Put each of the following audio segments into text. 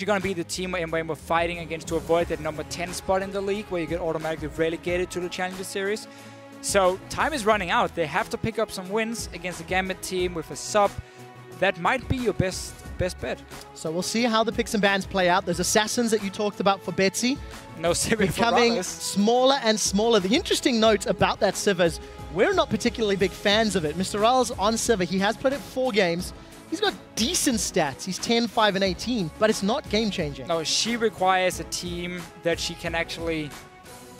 You're going to be the team where MYM were fighting against to avoid that number 10 spot in the league where you get automatically relegated to the Challenger Series. So time is running out. They have to pick up some wins against the Gambit team with a sub. That might be your best bet. So we'll see how the picks and bans play out. There's Assassins that you talked about for Betsy. No Sivir becoming smaller and smaller. The interesting note about that Sivir is we're not particularly big fans of it. MrRalleZ on Sivir, he has played it 4 games. He's got decent stats. He's 10, 5, and 18, but it's not game-changing. No, she requires a team that she can actually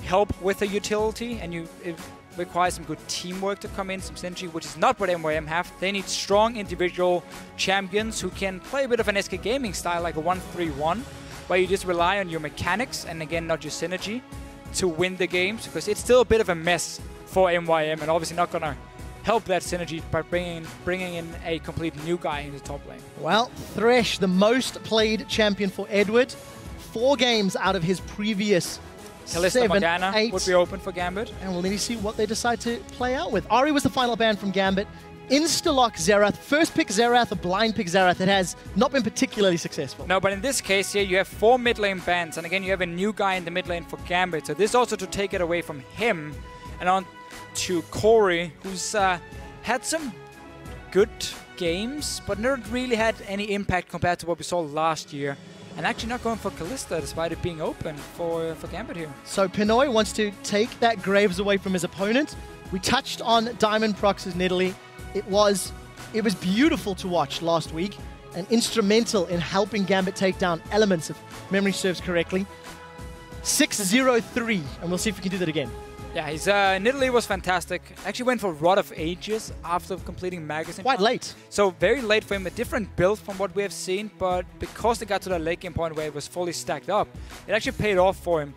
help with a utility, and it requires some good teamwork to come in, some synergy, which is not what MYM have. They need strong individual champions who can play a bit of an SK Gaming style, like a 1-3-1, where you just rely on your mechanics and, again, not your synergy to win the games, because it's still a bit of a mess for MYM, and obviously not going to help that synergy by bringing in a complete new guy in the top lane. Well, Thresh, the most played champion for Edward, 4 games out of his previous Kalista 7, Morgana 8. would be open for Gambit. And we'll need to see what they decide to play out with. Ahri was the final ban from Gambit. Insta-lock Xerath. First pick Xerath, a blind pick Xerath. It has not been particularly successful. No, but in this case here, you have 4 mid lane bans. And again, you have a new guy in the mid lane for Gambit. So this also to take it away from him and on to Kori, who's had some good games, but not really had any impact compared to what we saw last year. And actually not going for Kalista, despite it being open for Gambit here. So Pinoy wants to take that Graves away from his opponent. We touched on Diamondprox's Nidalee. It was beautiful to watch last week and instrumental in helping Gambit take down elements, if memory serves correctly. 6-0-3, and we'll see if we can do that again. Yeah, his Nidalee was fantastic. Actually went for Rod of Ages after completing Magazine. Quite late. So very late for him. A different build from what we have seen, but because they got to the late game point where it was fully stacked up, it actually paid off for him.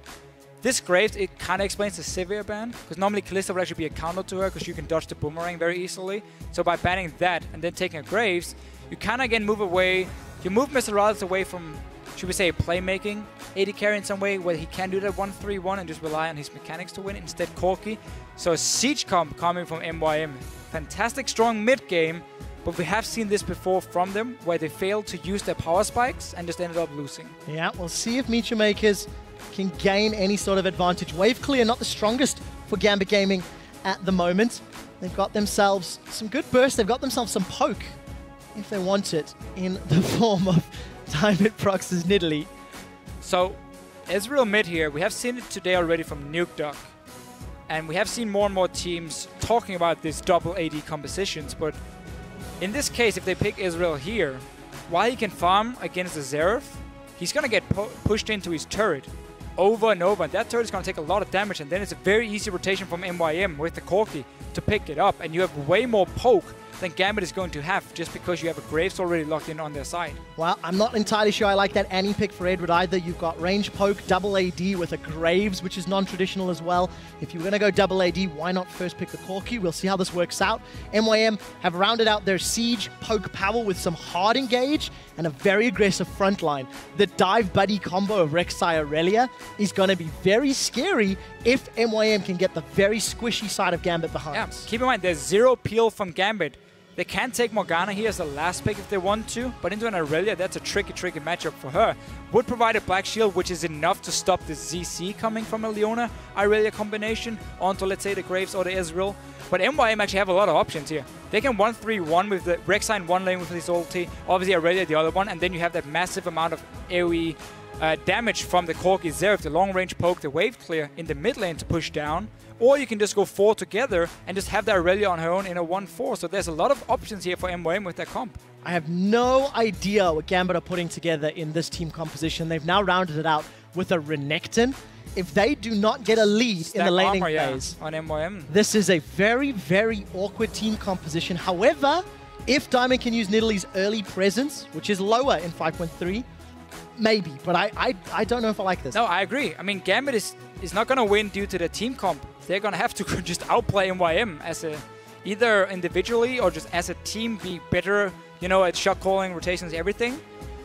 This Graves, it kind of explains the Sivir ban, because normally Kalista would actually be a counter to her because you can dodge the boomerang very easily. So by banning that and then taking a Graves, you kind of again move away. You move MrRalleZ away from, should we say, playmaking AD carry in some way where he can do that 1-3-1 and just rely on his mechanics to win. Instead, Corki. So a siege comp coming from MYM. Fantastic, strong mid game, but we have seen this before from them where they failed to use their power spikes and just ended up losing. Yeah, we'll see if MeetYourMakers can gain any sort of advantage. Wave clear, not the strongest for Gambit Gaming at the moment. They've got themselves some good bursts. They've got themselves some poke, if they want it, in the form of Diamondprox's Nidalee. So, Ezreal mid here, we have seen it today already from NukeDuck. And we have seen more and more teams talking about this double AD compositions, but in this case, if they pick Ezreal here, while he can farm against the Xerath, he's going to get pushed into his turret over and over, and that turret is going to take a lot of damage, and then it's a very easy rotation from MYM with the Corki to pick it up, and you have way more poke than Gambit is going to have, just because you have a Graves already locked in on their side. Well, I'm not entirely sure I like that Annie pick for Edward either. You've got range poke, double AD with a Graves, which is non-traditional as well. If you're going to go double AD, why not first pick the Corki? We'll see how this works out. MYM have rounded out their siege poke power with some hard engage and a very aggressive front line. The dive buddy combo of Rek'Sai Irelia is going to be very scary if MYM can get the very squishy side of Gambit behind. Yeah, keep in mind, there's 0 peel from Gambit. They can take Morgana here as the last pick if they want to, but into an Irelia, that's a tricky matchup for her. Would provide a Black Shield, which is enough to stop the ZC coming from a Leona Irelia combination onto, let's say, the Graves or the Ezreal. But MYM actually have a lot of options here. They can 1-3-1 with the Rek'Sai in one lane with his ulti, obviously Irelia the other one, and then you have that massive amount of AoE damage from the Corki Xerath, the long range poke, the wave clear in the mid lane to push down. Or you can just go 4 together and just have the Irelia on her own in a 1-4. So there's a lot of options here for MYM with their comp. I have no idea what Gambit are putting together in this team composition. They've now rounded it out with a Renekton. If they do not get a lead in the laning phase, on MYM, this is a very, very awkward team composition. However, if Diamond can use Nidalee's early presence, which is lower in 5.3, maybe, but I don't know if I like this. No, I agree. I mean, Gambit is not going to win due to the team comp. They're going to have to just outplay MYM as either individually or just as a team, be better, you know, at shot calling, rotations, everything.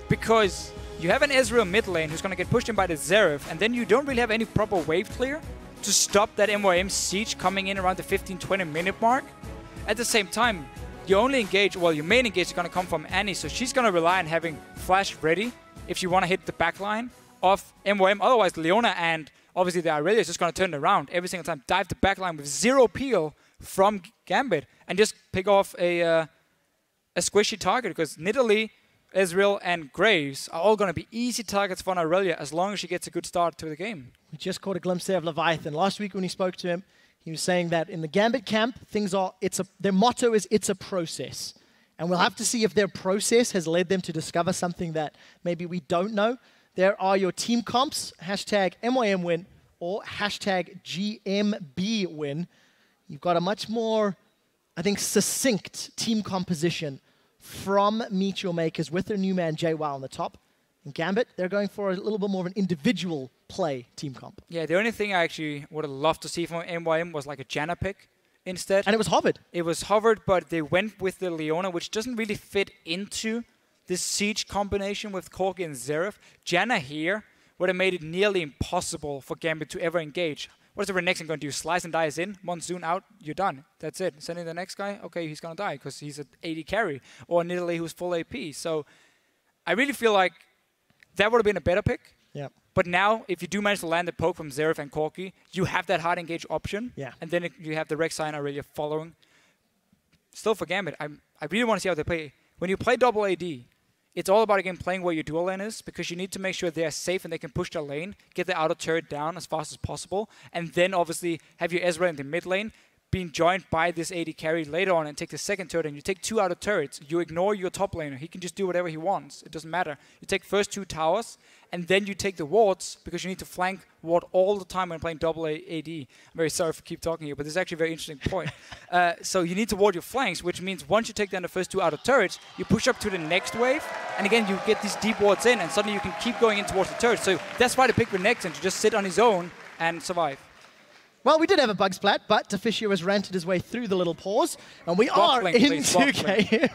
Because you have an Ezreal mid lane who's going to get pushed in by the Xerath, and then you don't really have any proper wave clear to stop that MYM siege coming in around the 15-20 minute mark. At the same time, you only engage, well, your main engage is going to come from Annie, so she's going to rely on having flash ready if you want to hit the backline of MYM. Otherwise, Leona and obviously the Irelia is just going to turn it around every single time. Dive the backline with 0 peel from Gambit and just pick off a squishy target, because Nidalee, Ezreal and Graves are all going to be easy targets for Irelia as long as she gets a good start to the game. We just caught a glimpse there of Leviathan. Last week when we spoke to him, he was saying that in the Gambit camp, their motto is it's a process. And we'll have to see if their process has led them to discover something that maybe we don't know. There are your team comps, hashtag MYM win or hashtag GMB win. You've got a much more, I think, succinct team composition from MeetYourMakers with their new man Jwaow on the top. In Gambit, they're going for a little bit more of an individual play team comp. Yeah, the only thing I actually would have loved to see from MYM was like a Janna pick instead. And it was hovered. It was hovered, but they went with the Leona, which doesn't really fit into this siege combination with Corki and Xerath. Janna here would have made it nearly impossible for Gambit to ever engage. What is the Renekton going to do? Slice and dice in, Monsoon out, you're done. That's it. Sending the next guy, okay, he's going to die because he's an AD carry. Or Nidalee who's full AP. So I really feel like that would have been a better pick. Yeah. But now, if you do manage to land the poke from Xerath and Corki, you have that hard engage option. Yeah. And then you have the Rek'Sai and Irelia following. Still for Gambit, I really want to see how they play. When you play double AD, it's all about, again, playing where your dual lane is, because you need to make sure they're safe and they can push their lane, get the outer turret down as fast as possible, and then obviously have your Ezreal in the mid lane being joined by this AD carry later on and take the second turret, and you take 2 outer turrets. You ignore your top laner. He can just do whatever he wants. It doesn't matter. You take first 2 towers, and then you take the wards, because you need to flank ward all the time when playing double AD. I'm very sorry for keep talking here, but this is actually a very interesting point. So you need to ward your flanks, which means once you take down the first 2 outer turrets, you push up to the next wave, and again, you get these deep wards in, and suddenly you can keep going in towards the turrets. So that's why they picked Renekton, to just sit on his own and survive. Well, we did have a bug splat, but Deficio has ranted his way through the little pause, and we are into game.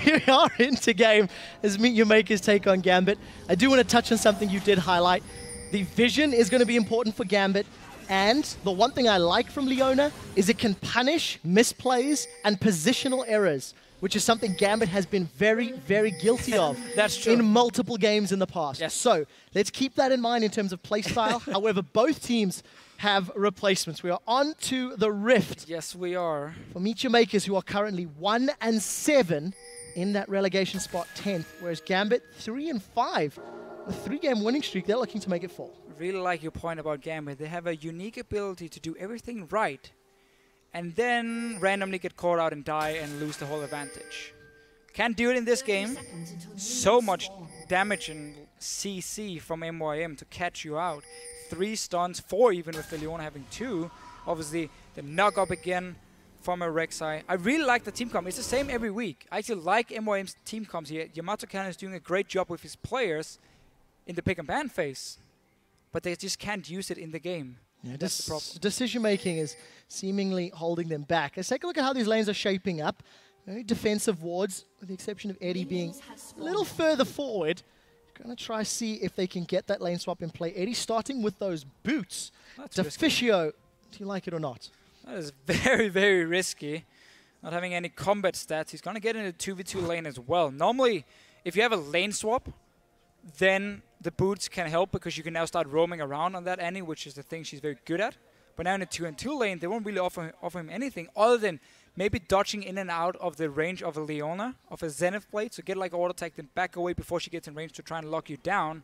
We are into game as MeetYourMakers take on Gambit. I do want to touch on something you did highlight. The vision is going to be important for Gambit, and the one thing I like from Leona is it can punish misplays and positional errors, which is something Gambit has been very, very guilty of. That's true. In multiple games in the past. Yes. So let's keep that in mind in terms of playstyle. However, both teams have replacements. We are on to the Rift. Yes, we are. For MeetYourMakers, who are currently 1-7 in that relegation spot 10th, whereas Gambit 3-5. A 3-game winning streak, they're looking to make it 4. I really like your point about Gambit. They have a unique ability to do everything right, and then randomly get caught out and die and lose the whole advantage. Can't do it in this game. So much damage and CC from MYM to catch you out. 3 stuns, 4 even with the Leona having 2. Obviously, the knock up again from a Rek'Sai. I really like the team comp. It's the same every week. I actually like MYM's team comps here. Yamato Cannon is doing a great job with his players in the pick and ban phase, but they just can't use it in the game. Yeah, decision making is seemingly holding them back. Let's take a look at how these lanes are shaping up. Very defensive wards, with the exception of Eddie being a little further forward. Going to try see if they can get that lane swap in play. Eddie starting with those boots. Deficio, do you like it or not? That is very, very risky. Not having any combat stats. He's going to get in a 2v2 lane as well. Normally, if you have a lane swap, then the boots can help because you can now start roaming around on that Annie, which is the thing she's very good at. But now in a 2-2 lane, they won't really offer him anything other than maybe dodging in and out of the range of a Leona, of a Zenith blade, so get like auto attack, then back away before she gets in range to try and lock you down.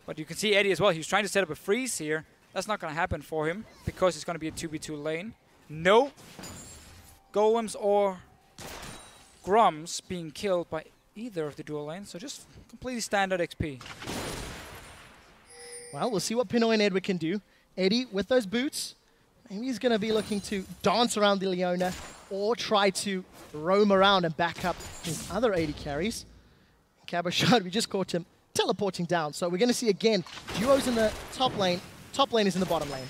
But you can see Eddie as well. He's trying to set up a freeze here. That's not going to happen for him because it's going to be a 2v2 lane. No golems or grums being killed by either of the dual lanes, so just completely standard XP. Well, we'll see what Pinoy and Edward can do. Eddie, with those boots, maybe he's going to be looking to dance around the Leona or try to roam around and back up his other AD carries. Cabochard, we just caught him teleporting down. So we're going to see again, duos in the top lane is in the bottom lane.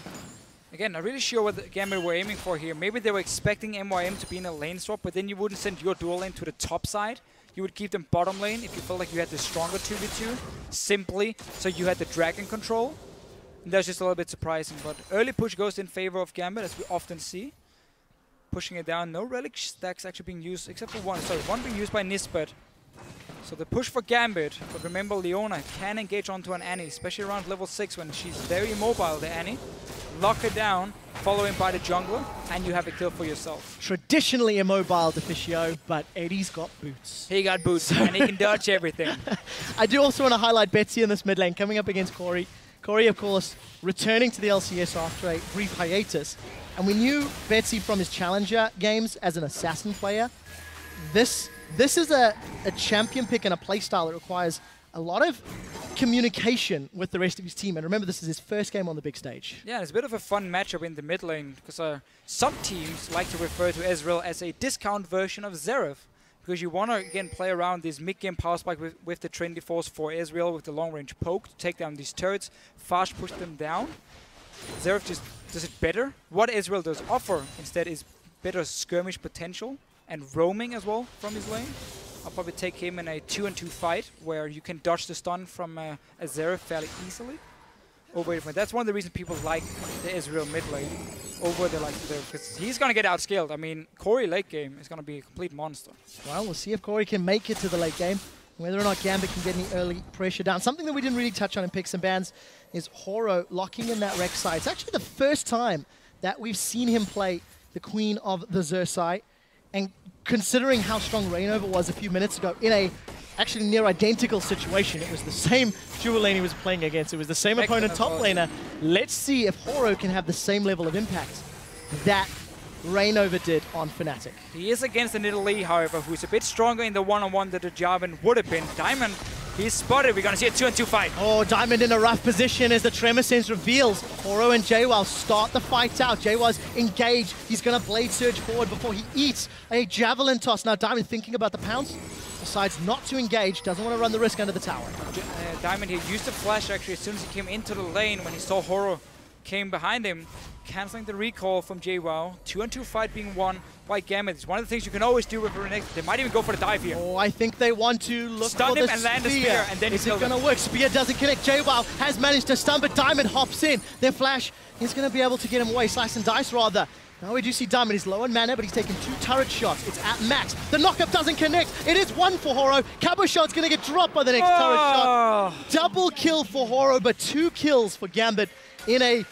Again, not really sure what the Gambit were aiming for here. Maybe they were expecting MYM to be in a lane swap, but then you wouldn't send your dual lane to the top side. You would keep them bottom lane if you felt like you had the stronger 2v2, simply so you had the dragon control. And that's just a little bit surprising, but early push goes in favor of Gambit, as we often see. Pushing it down, no relic stacks actually being used, except for one. Sorry, one being used by Nisbeth. So the push for Gambit, but remember Leona can engage onto an Annie, especially around level 6 when she's very mobile, the Annie. Lock her down, following by the jungler, and you have a kill for yourself. Traditionally immobile Deficio, but Eddie's got boots. He got boots, and he can dodge everything. I do also want to highlight Betsy in this mid lane, coming up against Kori. Kori, of course, returning to the LCS after a brief hiatus. And we knew Betsy from his Challenger games as an assassin player. This is a champion pick and a playstyle that requires a lot of communication with the rest of his team. And remember, this is his first game on the big stage. Yeah, it's a bit of a fun matchup in the mid lane, because some teams like to refer to Ezreal as a discount version of Xerath, because you want to, again, play around this mid-game power spike with the Trinity Force for Ezreal with the long-range poke to take down these turrets, fast push them down. Xerath just does it better. What Ezreal does offer instead is better skirmish potential and roaming as well from his lane. I'll probably take him in a 2-on-2 fight where you can dodge the stun from a Xerath fairly easily. That's one of the reasons people like the Ezreal mid lane over the Xerath, because he's going to get outscaled. I mean, Kori late game is going to be a complete monster. Well, we'll see if Kori can make it to the late game, whether or not Gambit can get any early pressure down. Something that we didn't really touch on in picks and bans is Horo locking in that Rek'Sai. It's actually the first time that we've seen him play the Queen of the Xerath, and considering how strong Rainover was a few minutes ago in a actually near identical situation, it was the same dual lane he was playing against, it was the same opponent top laner. Let's see if Horo can have the same level of impact that Rainover did on Fnatic. He is against the Nidalee, however, who's a bit stronger in the one-on-one than the Jarvan would have been. Diamond, he's spotted. We're going to see a 2-on-2 fight. Oh, Diamond in a rough position as the Tremor Sense reveals. Horo and Jwaow start the fight out. Jwow's engaged. He's going to Blade Surge forward before he eats a Javelin toss. Now Diamond thinking about the pounce, decides not to engage, doesn't want to run the risk under the tower. Diamond here used the flash actually as soon as he came into the lane when he saw Horo came behind him, cancelling the recall from Jwaow. 2-on-2 fight being won by Gambit. It's one of the things you can always do with Renekton. They might even go for the dive here. Oh, I think they want to look stun for him the and land the spear, and then is it going to work? Spear doesn't connect. Jwaow has managed to stun, but Diamond hops in. Their flash is going to be able to get him away. Slice and dice, rather. Now we do see Diamond. He's low on mana, but he's taken 2 turret shots. It's at max. The knockup doesn't connect. It is 1 for Horo. Cabochard's going to get dropped by the next turret shot. Double kill for Horo, but 2 kills for Gambit in a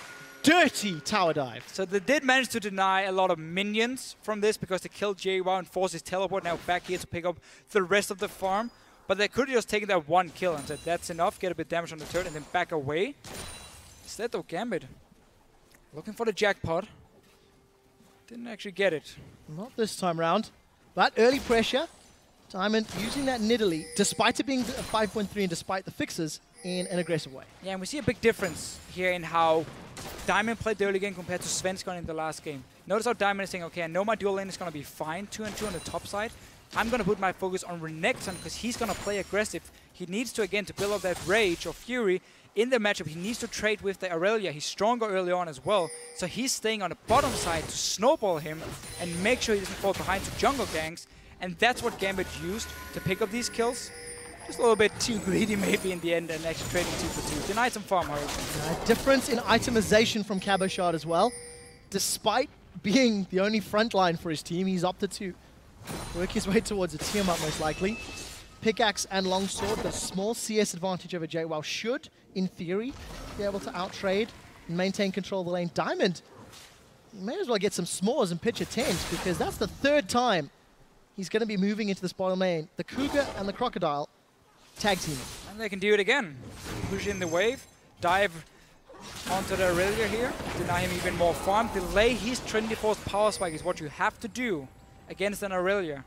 dirty tower dive. So they did manage to deny a lot of minions from this because they killed Jwaow and forced his teleport now back here to pick up the rest of the farm. But they could have just taken that 1 kill and said, that's enough, get a bit of damage on the turret and then back away. Instead though, Gambit looking for the jackpot. Didn't actually get it. Not this time round, but early pressure. Diamond using that Nidalee, despite it being 5.3 and despite the fixes, in an aggressive way. Yeah, and we see a big difference here in how Diamond played the early game compared to Svensson in the last game. Notice how Diamond is saying, okay, I know my dual lane is going to be fine, 2-on-2 on the top side. I'm going to put my focus on Renekton because he's going to play aggressive. He needs to, again, to build up that rage or fury in the matchup. He needs to trade with the Irelia. He's stronger early on as well. So he's staying on the bottom side to snowball him and make sure he doesn't fall behind to jungle ganks. And that's what Gambit used to pick up these kills. Just a little bit too greedy maybe in the end and actually trading 2 for 2. Denied some farm, however. Difference in itemization from Cabochard as well. Despite being the only frontline for his team, he's opted to work his way towards a Tiamat most likely. Pickaxe and longsword, the small CS advantage over Jwaow should, in theory, be able to outtrade and maintain control of the lane. Diamond may as well get some s'mores and pitch a tent because that's the 3rd time he's going to be moving into this bottom lane. The Cougar and the Crocodile tag teaming. And they can do it again. Push in the wave, dive onto the Irelia here, deny him even more farm, delay his Trinity Force power spike is what you have to do against an Irelia.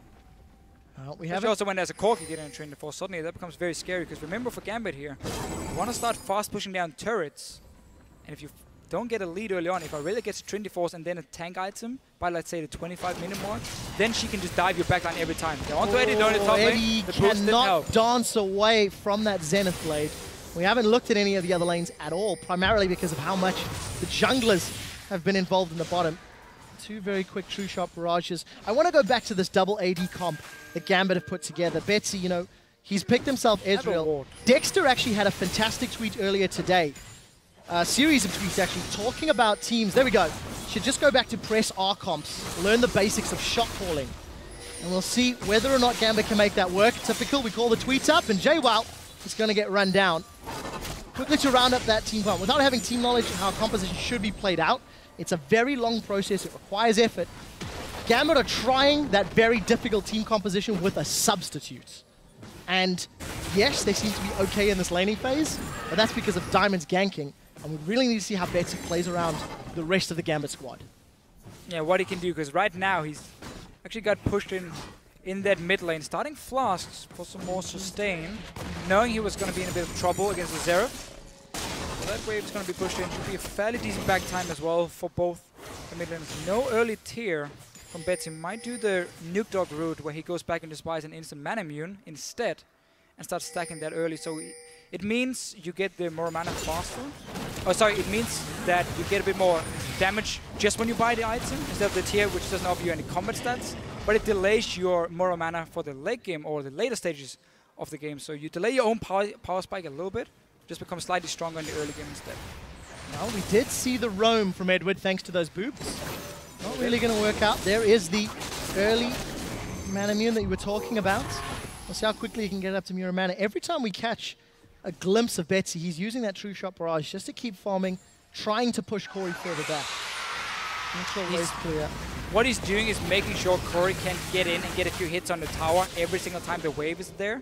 We have also when there's a Corki getting a Trinity Force, suddenly that becomes very scary because remember for Gambit here, you want to start fast pushing down turrets, and if you don't get a lead early on, if Irelia gets a Trinity Force and then a tank item by, let's say, the 25-minute mark, then she can just dive your backline every time. They're onto Eddie, they're on the top lane. Eddie cannot dance away from that Zenith Blade. We haven't looked at any of the other lanes at all, primarily because of how much the junglers have been involved in the bottom. 2 very quick true shot barrages. I want to go back to this double AD comp that Gambit have put together. Betsy, you know, he's picked himself Ezreal. Dexter actually had a fantastic tweet earlier today. A series of tweets actually talking about teams. There we go. Should just go back to press R comps, learn the basics of shot calling. And we'll see whether or not Gambit can make that work. Typical, we call the tweets up, and Jwaow is going to get run down. Quickly to round up that team comp. Without having team knowledge of how composition should be played out, it's a very long process. It requires effort. Gambit are trying that very difficult team composition with a substitute. And yes, they seem to be okay in this laning phase, but that's because of Diamond's ganking. And we really need to see how Betsy plays around the rest of the Gambit squad. Yeah, what he can do, because right now he's actually got pushed in that mid lane, starting Flasks for some more sustain, knowing he was going to be in a bit of trouble against the Xerath. So that wave's going to be pushed in. Should be a fairly decent back time as well for both the mid lanes. No early tier from Betsy. Might do the Nuke Dog route where he goes back into Spice and instant mana immune instead and starts stacking that early. So it means you get the more mana faster. Oh, sorry, it means that you get a bit more damage just when you buy the item instead of the tier, which doesn't offer you any combat stats. But it delays your more mana for the late game or the later stages of the game. So you delay your own power spike a little bit, just become slightly stronger in the early game instead. Well, we did see the roam from Edward thanks to those boobs. Not really going to work out. There is the early mana immune that you were talking about. We'll see how quickly he can get up to Mura mana. Every time we catch a glimpse of Betsy, he's using that True Shot Barrage just to keep farming, trying to push Kori further back. Make sure wave's clear. What he's doing is making sure Kori can get in and get a few hits on the tower every single time the wave is there.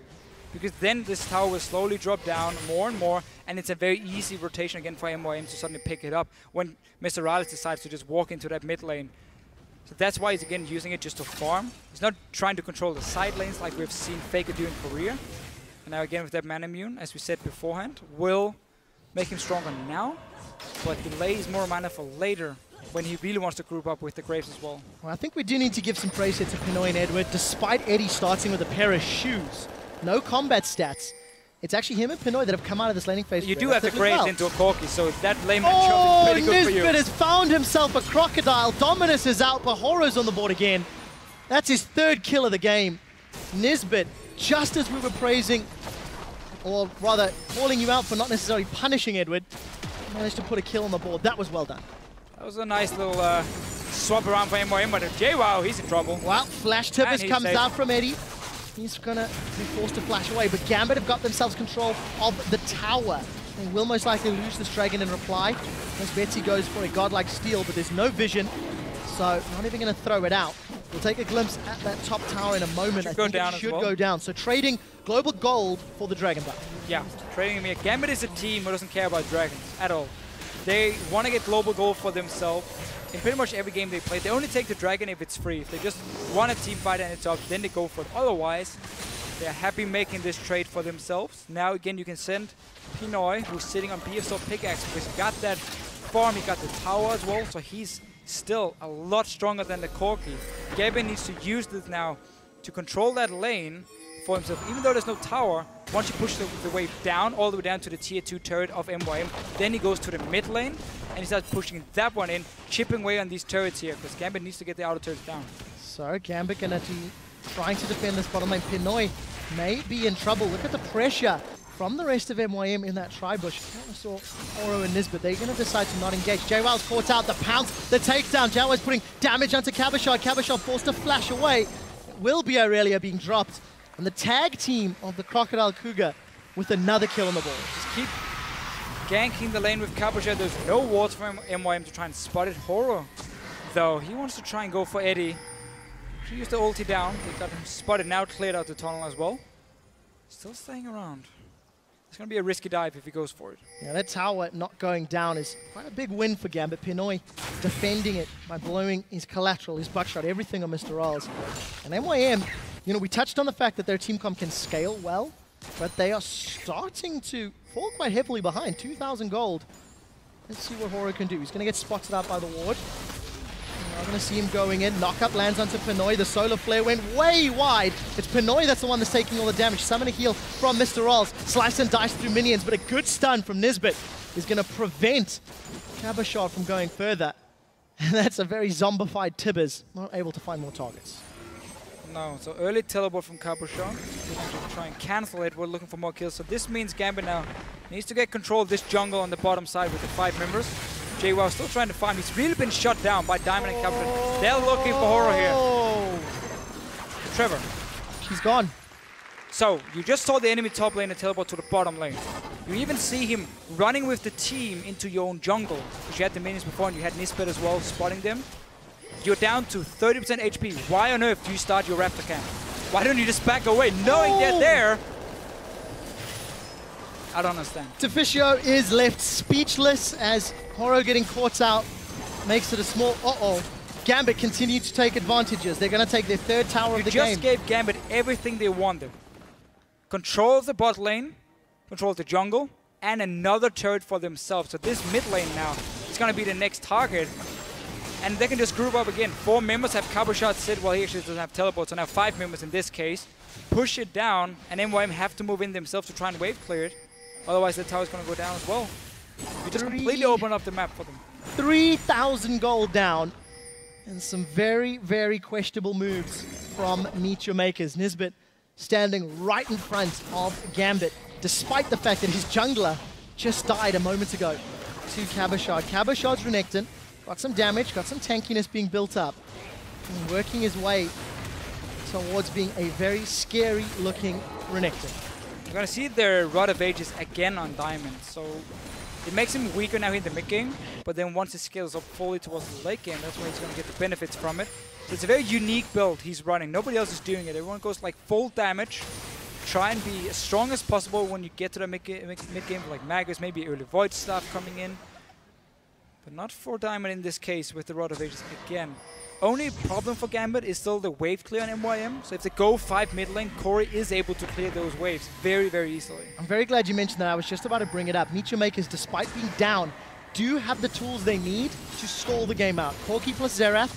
Because then this tower will slowly drop down more and more, and it's a very easy rotation again for MYM to suddenly pick it up when MrRalleZ decides to just walk into that mid lane. So that's why he's again using it just to farm. He's not trying to control the side lanes like we've seen Faker do in Korea. And now again with that mana immune, as we said beforehand, will make him stronger now, but delays more mana for later when he really wants to group up with the Graves as well. Well, I think we do need to give some praise here to Pinoy and Edward. Despite Eddie starting with a pair of shoes, no combat stats, it's actually him and Pinoy that have come out of this laning phase. You do have the Graves into a Corki, so that lane matchup is pretty good for you. Nisbeth has found himself a Crocodile. Dominus is out, but Horo's on the board again. That's his third kill of the game. Nisbeth, just as we were praising, or rather calling you out for not necessarily punishing Edward, managed to put a kill on the board. That was well done. That was a nice little swap around for MYM, but Jwaow, he's in trouble. Well, Flash Tippers comes out from Eddie. He's going to be forced to flash away, but Gambit have got themselves control of the tower. They will most likely lose this dragon in reply, as Betsy goes for a godlike steal, but there's no vision, so not even going to throw it out. We'll take a glimpse at that top tower in a moment. I think it should go down. So trading global gold for the dragon buff. Yeah, trading him here. Gambit is a team who doesn't care about dragons at all. They want to get global gold for themselves. In pretty much every game they play, they only take the dragon if it's free. If they just want a team fight and it's up, then they go for it. Otherwise, they're happy making this trade for themselves. Now again, you can send Pinoy, who's sitting on BSO pickaxe, because he got that farm, he got the tower as well, so he's still a lot stronger than the Corki. Gambit needs to use this now to control that lane for himself. Even though there's no tower, once you push the wave down, all the way down to the tier 2 turret of MYM, then he goes to the mid lane, and he starts pushing that one in, chipping away on these turrets here, because Gambit needs to get the outer turrets down. So Gambit gonna be trying to defend this bottom lane. Pinoy may be in trouble. Look at the pressure from the rest of MYM in that tri-bush. I saw Oro and Nisbeth. They're going to decide to not engage. Jwow's caught out. The pounce, the takedown. Jwaow putting damage onto Cabochard. Cabochard forced to flash away. It will be Irelia being dropped. And the tag team of the Crocodile Cougar with another kill on the board. Just keep ganking the lane with Cabochard. There's no wards for MYM to try and spot it. Horo, though, he wants to try and go for Eddie. He used the ulti down. They got him spotted, now cleared out the tunnel as well. Still staying around. It's going to be a risky dive if he goes for it. Yeah, that tower not going down is quite a big win for Gambit. Pinoy defending it by blowing his collateral, his buckshot, everything on MrRalleZ. And MYM, you know, we touched on the fact that their team comp can scale well, but they are starting to fall quite heavily behind. 2,000 gold. Let's see what Horo can do. He's going to get spotted out by the ward. I'm going to see him going in. Knockup lands onto Pinoy. The solar flare went way wide. It's Pinoy that's the one that's taking all the damage. Summon a heal from MrRalleZ. Slice and dice through minions, but a good stun from Nisbeth is going to prevent Cabochard from going further. And that's a very zombified Tibbers. Not able to find more targets. No, so early teleport from Cabochard. To try and cancel it. We're looking for more kills. So this means Gambit now needs to get control of this jungle on the bottom side with the 5 members. Jwaow still trying to farm. He's really been shut down by Diamond and Cabochard. They're looking for Horo here. Trevor. She's gone. So, you just saw the enemy top lane teleport to the bottom lane. You even see him running with the team into your own jungle. Because you had the minions before and you had Nisbeth as well, spotting them. You're down to 30% HP. Why on earth do you start your Raptor camp? Why don't you just back away, knowing they're there? I don't understand. Deficio is left speechless as Horo getting caught out makes it a small... Gambit continue to take advantages. They're going to take their third tower of the game. You just gave Gambit everything they wanted. Control of the bot lane, control of the jungle, and another turret for themselves. So this mid lane now is going to be the next target. And they can just group up again. 4 members have Cabochard sit. Well, he actually doesn't have teleport, so now 5 members in this case. Push it down, and MYM have to move in themselves to try and wave clear it. Otherwise, the tower's going to go down as well. You just completely open up the map for them. 3,000 gold down. And some very, very questionable moves from MeetYourMakers. Nisbeth standing right in front of Gambit, despite the fact that his jungler just died a moment ago to Cabochard. Cabochard's Renekton got some damage, got some tankiness being built up, and working his way towards being a very scary-looking Renekton. You're going to see their Rod of Ages again on Diamond, so it makes him weaker now in the mid game, but then once he scales up fully towards the late game, that's where he's going to get the benefits from it. So it's a very unique build he's running. Nobody else is doing it. Everyone goes like full damage, try and be as strong as possible when you get to the mid game, like Magus, maybe early Void stuff coming in. But not for Diamond in this case with the Rod of Ages again. Only problem for Gambit is still the wave clear on MYM. So if they go 5 mid lane, Kori is able to clear those waves very, very easily. I'm very glad you mentioned that. I was just about to bring it up. MeetYourMakers, despite being down, do have the tools they need to stall the game out. Corki plus Xerath,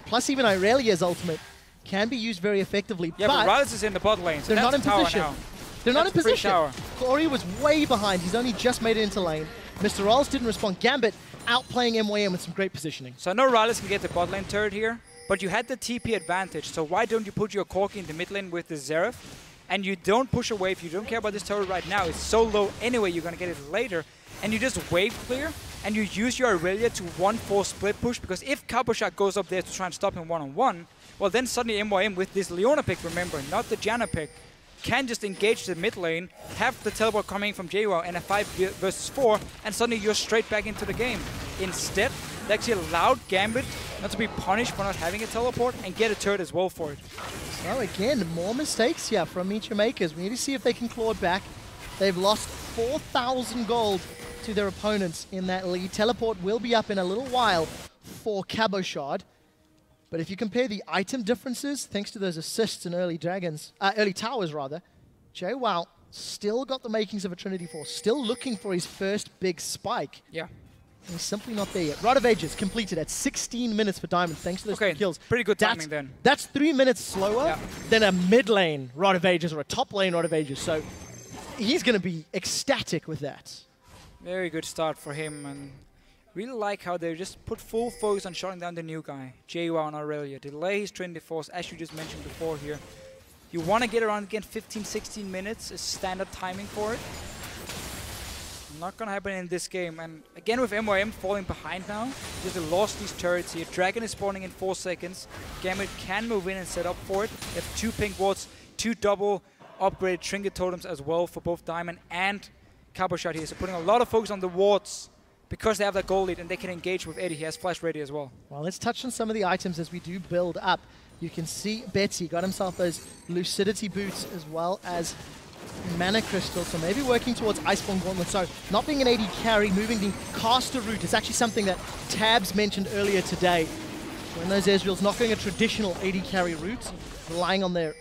plus even Irelia's ultimate, can be used very effectively. Yeah, but RalleZ is in the bot lane, so they're not in position. Now. They're not in position. Tower. Kori was way behind. He's only just made it into lane. MrRalleZ didn't respond. Gambit outplaying MYM with some great positioning. So I know RalleZ can get the bot lane turret here, but you had the TP advantage, so why don't you put your Corki in the mid lane with the Xerath? And you don't push away if you don't care about this turret right now. It's so low anyway, you're going to get it later. And you just wave clear, and you use your Irelia to 1-4 split push, because if Cabochard goes up there to try and stop him one-on-one, well then suddenly MYM with this Leona pick, remember, not the Janna pick, can just engage the mid lane, have the teleport coming from Jwaow and a 5 versus 4, and suddenly you're straight back into the game. Instead, they actually allowed Gambit not to be punished for not having a teleport and get a turret as well for it. So again, more mistakes here from MeetYourMakers. We need to see if they can claw it back. They've lost 4,000 gold to their opponents in that lead. Teleport will be up in a little while for Cabochard. But if you compare the item differences, thanks to those assists in early towers, Jwaow still got the makings of a Trinity Force, still looking for his first big spike. Yeah. And he's simply not there yet. Rod of Ages completed at 16 minutes for Diamond, thanks to those 2 kills. Pretty good timing then. That's 3 minutes slower than a mid lane Rod of Ages or a top lane Rod of Ages. So he's going to be ecstatic with that. Very good start for him. And really like how they just put full focus on shutting down the new guy, Jwaow and Irelia. Delay his Trinity Force, as you just mentioned before here. You want to get around again 15-16 minutes is standard timing for it. Not going to happen in this game. And again with MYM falling behind now, just they lost these turrets here. Dragon is spawning in 4 seconds. Gambit can move in and set up for it. They have 2 pink wards, 2 double upgraded trinket totems as well for both Diamond and Cabochard here. So putting a lot of focus on the wards, because they have that goal lead and they can engage with Eddie. He has flash ready as well. Well, let's touch on some of the items as we do build up. You can see Betsy got himself those Lucidity boots as well as Mana Crystal, so maybe working towards Iceborne Gauntlet. So not being an AD carry, moving the caster route is actually something that Tabs mentioned earlier today. When those Ezreal's not going a traditional AD carry route, relying on their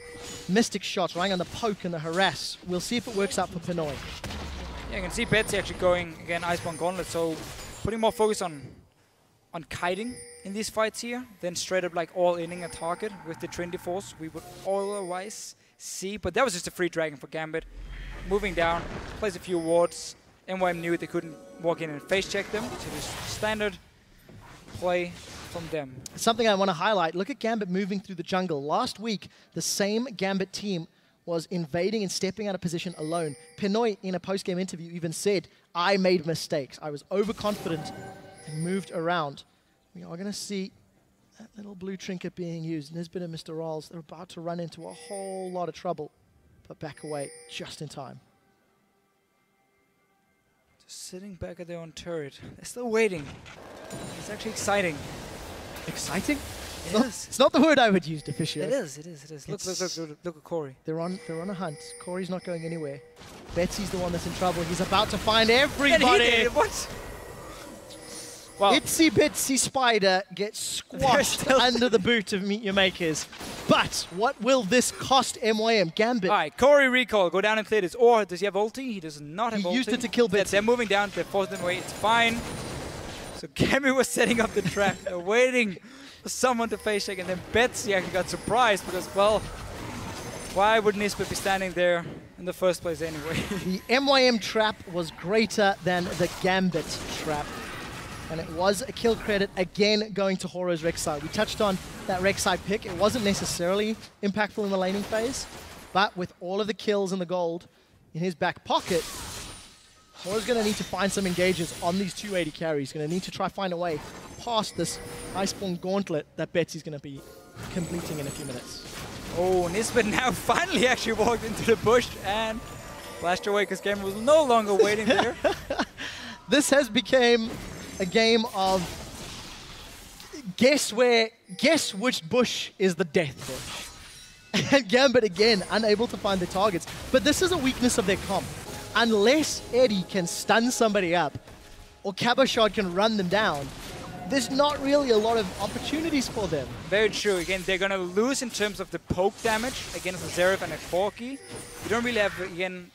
Mystic shots, relying on the poke and the harass. We'll see if it works out for Pinoy. Yeah, you can see Betsy actually going, again, Iceborne Gauntlet, so putting more focus on kiting in these fights here, then straight up like all-inning a target with the Trinity Force we would otherwise see. But that was just a free dragon for Gambit. Moving down, plays a few wards. MYM knew they couldn't walk in and face check them, so just standard play from them. Something I want to highlight, look at Gambit moving through the jungle. Last week, the same Gambit team was invading and stepping out of position alone. Pinoy, in a post-game interview, even said, I made mistakes. I was overconfident and moved around. We are going to see That little blue trinket being used. Nisbeth and MrRalleZ, they're about to run into a whole lot of trouble, but back away just in time. Just sitting back at their own turret. They're still waiting. It's actually exciting. Exciting? It is. It's not the word I would use, Deficio. It is. Look at Kori. They're on a hunt. Kori's not going anywhere. Betsy's the one that's in trouble. He's about to find everybody. And he did. What? Wow. Itsy Bitsy Spider gets squashed under the boot of MeetYourMakers. But what will this cost MYM? Gambit. All right, Kori recall. Go down and clear this. Or does he have ulti? He does not have ulti. He used it to kill Betsy. They're moving down. They're forcing them away. It's fine. So Gambit was setting up the trap. They're waiting for someone to face check. And then Betsy actually got surprised because, well, why would Nisbeth be standing there in the first place anyway? The MYM trap was greater than the Gambit trap. And it was a kill credit, again, going to Horo's Rek'Sai. We touched on that Rek'Sai pick. It wasn't necessarily impactful in the laning phase, but with all of the kills and the gold in his back pocket, Horo's going to need to find some engages on these 280 carries. He's going to need to try find a way past this Iceborne Gauntlet that Betsy's going to be completing in a few minutes. Oh, Nisbeth now finally actually walked into the bush and flashed away because Gambit was no longer waiting there. This has become a game of guess which bush is the death bush. And Gambit again unable to find the targets. But this is a weakness of their comp. Unless Eddie can stun somebody up or Cabochard can run them down, there's not really a lot of opportunities for them. Very true. Again, they're going to lose in terms of the poke damage against a Xerath and a Corki. You don't really have, again,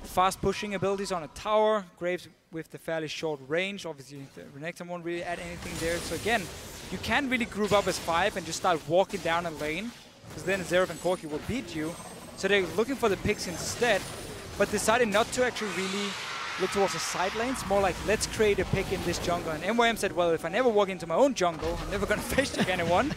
fast pushing abilities on a tower. Graves with the fairly short range. Obviously, the Renekton won't really add anything there. So again, you can't really group up as 5 and just start walking down a lane, because then Xerath and Corki will beat you. So they're looking for the picks instead, but decided not to actually really look towards the side lanes. More like, let's create a pick in this jungle. And MYM said, well, if I never walk into my own jungle, I'm never going to face check anyone.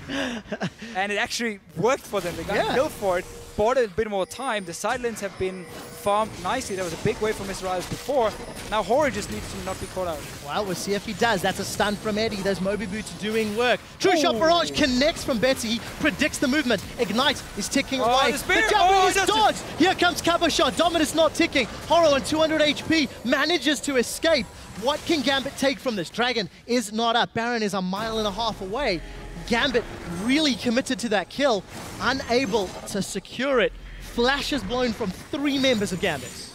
And it actually worked for them. They got killed for it. Bought a bit more time. The side lanes have been farmed nicely. There was a big wave for MrRalleZ before. Now Hori just needs to not be caught out. Well, we'll see if he does. That's a stun from Eddie. There's Moby Boots doing work. True shot barrage connects from Betsy. He predicts the movement. Ignite is ticking away. The jump is dodged. Here comes Cabochard. Dominus not ticking. Horo on 200 HP manages to escape. What can Gambit take from this? Dragon is not up. Baron is 1.5 miles away. Gambit really committed to that kill, unable to secure it. Flashes blown from 3 members of Gambit.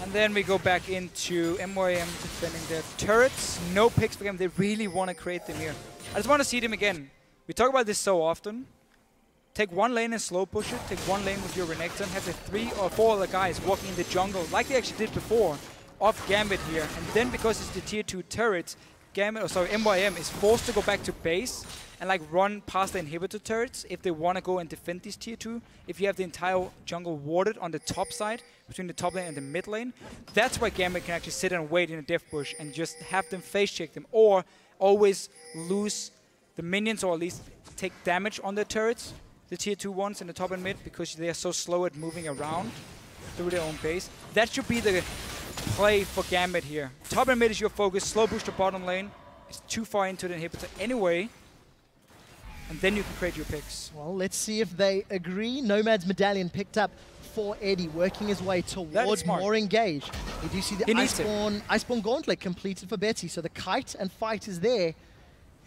And then we go back into MYM defending their turrets. No picks for them. They really want to create them here. I just want to see them again. We talk about this so often. Take one lane and slow push it. Take one lane with your Renekton. Have the 3 or 4 other guys walking in the jungle like they actually did before off Gambit here. And then because it's the tier 2 turrets, MYM is forced to go back to base and like run past the inhibitor turrets if they want to go and defend these tier 2. If you have the entire jungle warded on the top side, between the top lane and the mid lane, that's why Gambit can actually sit and wait in a death bush and just have them face check them, or always lose the minions, or at least take damage on their turrets, the tier 2 ones in the top and mid, because they are so slow at moving around through their own base. That should be the play for Gambit here. Top and mid is your focus. Slow push to bottom lane. It's too far into the inhibitor anyway. And then you can create your picks. Well, let's see if they agree. Nomad's Medallion picked up for Eddie, working his way towards more engage. We do see the Iceborne Gauntlet completed for Betsy. So the kite and fight is there.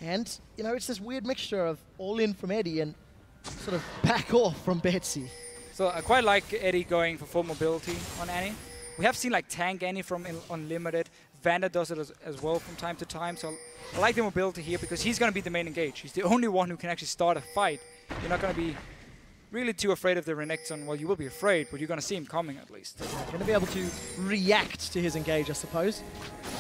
And, you know, it's this weird mixture of all in from Eddie and sort of back off from Betsy. So I quite like Eddie going for full mobility on Annie. We have seen like tank Annie from Unlimited. Vander does it as well from time to time. So I like the mobility here because he's going to be the main engage. He's the only one who can actually start a fight. You're not going to be really too afraid of the Renekton. Well, you will be afraid, but you're going to see him coming at least. Going to be able to react to his engage, I suppose.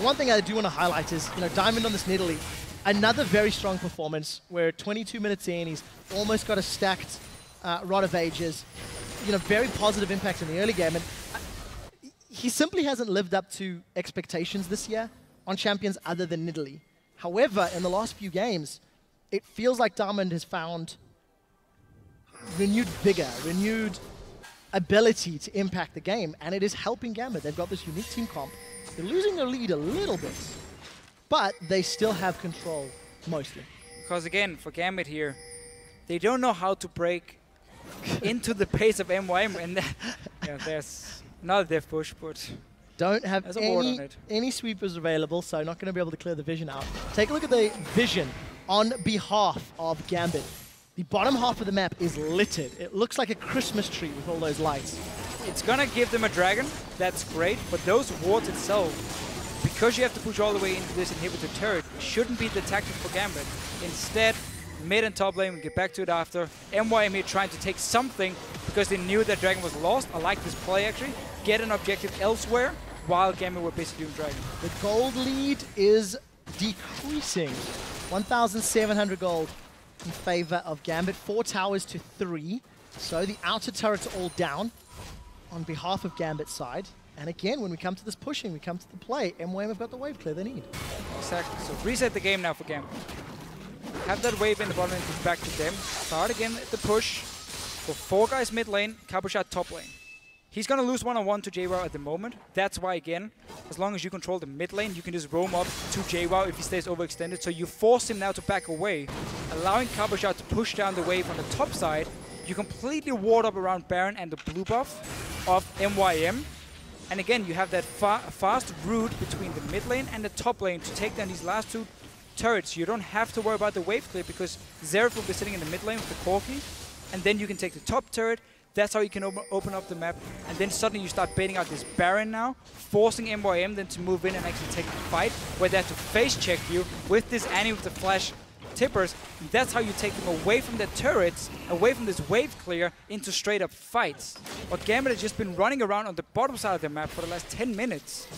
One thing I do want to highlight is, you know, Diamond on this Nidalee. Another very strong performance where 22 minutes in, he's almost got a stacked Rod of Ages. You know, very positive impact in the early game. And he simply hasn't lived up to expectations this year on champions other than Nidalee. However, in the last few games, it feels like Diamond has found renewed vigor, renewed ability to impact the game, and it is helping Gambit. They've got this unique team comp. They're losing their lead a little bit, but they still have control Mostly. Because again, for Gambit here, they don't know how to break into the pace of MYM. And there's another death push, but don't have any sweepers available, so not going to be able to clear the vision out. Take a look at the vision on behalf of Gambit. The bottom half of the map is littered. It looks like a Christmas tree with all those lights. It's going to give them a dragon. That's great. But those wards itself, because you have to push all the way into this inhibitor turret, shouldn't be the tactic for Gambit. Instead, mid and top lane, we get back to it after. MYM here trying to take something because they knew that dragon was lost. I like this play, actually. Get an objective elsewhere while Gambit were basically doing dragon. The gold lead is decreasing. 1,700 gold in favor of Gambit. 4 towers to 3. So the outer turrets are all down on behalf of Gambit's side. And again, when we come to this pushing, we come to the play. MYM have got the wave clear they need. Exactly. So reset the game now for Gambit. Have that wave in the bottom lane, push back to them. Start again at the push. For 4 guys mid lane, Cabochard top lane. He's going to lose one-on-one to Jwaow at the moment. That's why, again, as long as you control the mid lane, you can just roam up to Jwaow if he stays overextended. So you force him now to back away, allowing Cabochard to push down the wave on the top side. You completely ward up around Baron and the blue buff of MYM. And again, you have that fast route between the mid lane and the top lane to take down these last 2 turrets. You don't have to worry about the wave clear because Xerath will be sitting in the mid lane with the Corki. And then you can take the top turret. That's how you can open up the map. And then suddenly you start baiting out this Baron now, forcing MYM then to move in and actually take the fight, where they have to face check you with this Annie with the flash tippers. And that's how you take them away from the turrets, away from this wave clear, into straight up fights. But Gambit has just been running around on the bottom side of the map for the last 10 minutes,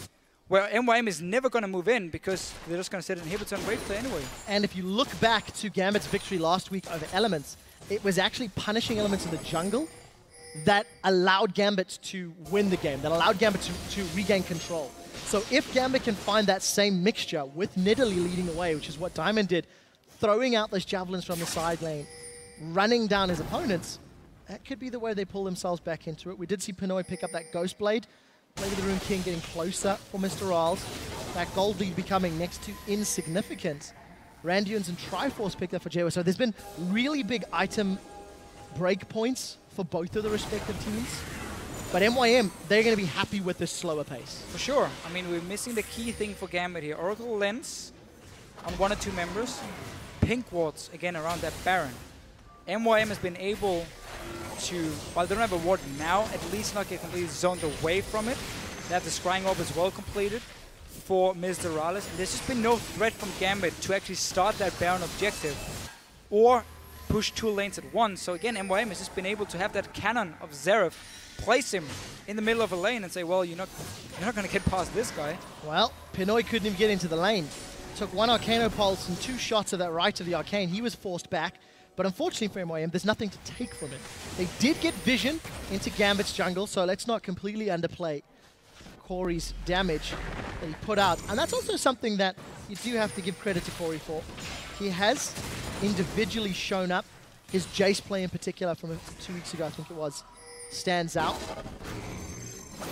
where MYM is never going to move in because they're just going to set an inhibitor and wave clear anyway. And if you look back to Gambit's victory last week over Elements, it was actually punishing Elements in the jungle that allowed Gambit to win the game, that allowed Gambit to regain control. So if Gambit can find that same mixture with Nidalee leading the way, which is what Diamond did, throwing out those javelins from the side lane, running down his opponents, that could be the way they pull themselves back into it. We did see Pinoy pick up that Ghost Blade, play with the Rune King getting closer for MrRalleZ. That gold lead becoming next to insignificant. Randuin's and Triforce picked up for Jwaow. So there's been really big item breakpoints for both of the respective teams. But MYM, they're going to be happy with this slower pace. For sure. I mean, we're missing the key thing for Gambit here. Oracle Lens on 1 or 2 members. Pink wards, again, around that Baron. MYM has been able to, while they don't have a ward now, at least not get completely zoned away from it. They have the Scrying Orb as well completed for MrRalleZ. And there's just been no threat from Gambit to actually start that Baron objective or push 2 lanes at once. So again, MYM has just been able to have that cannon of Xerath, place him in the middle of a lane and say, well, you're not going to get past this guy. Well, Pinoy couldn't even get into the lane. Took 1 Arcano Pulse and 2 shots of that right of the Arcane. He was forced back. But unfortunately for MYM, there's nothing to take from it. They did get vision into Gambit's jungle, so let's not completely underplay Kori's damage that he put out. And that's also something that you do have to give credit to Kori for. He has individually shown up. His Jace play in particular from 2 weeks ago, I think it was, stands out.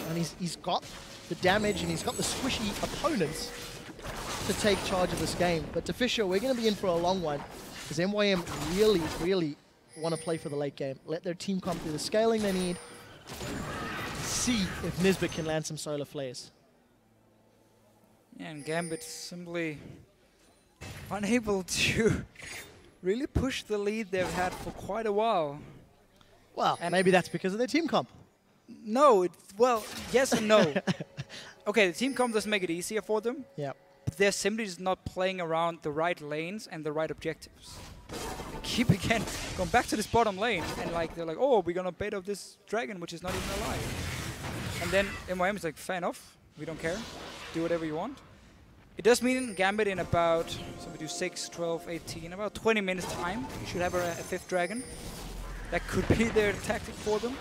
And he's got the damage and he's got the squishy opponents to take charge of this game. But Deficio, we're going to be in for a long one because MYM really, really want to play for the late game. Let their team come through the scaling they need. See if Nisbeth can land some solar flares. Yeah, and Gambit simply unable to really push the lead they've had for quite a while. Well, and maybe that's because of their team comp. No, well, yes and no. Okay, the team comp doesn't make it easier for them. Yeah. But they're simply just not playing around the right lanes and the right objectives. They keep again going back to this bottom lane and like they're like, oh, we're gonna bait up this dragon which is not even alive. And then MYM is like, fair enough, we don't care. Do whatever you want. It does mean Gambit in about, so we do 6, 12, 18, about 20 minutes time, you should have a 5th dragon. That could be their tactic for them.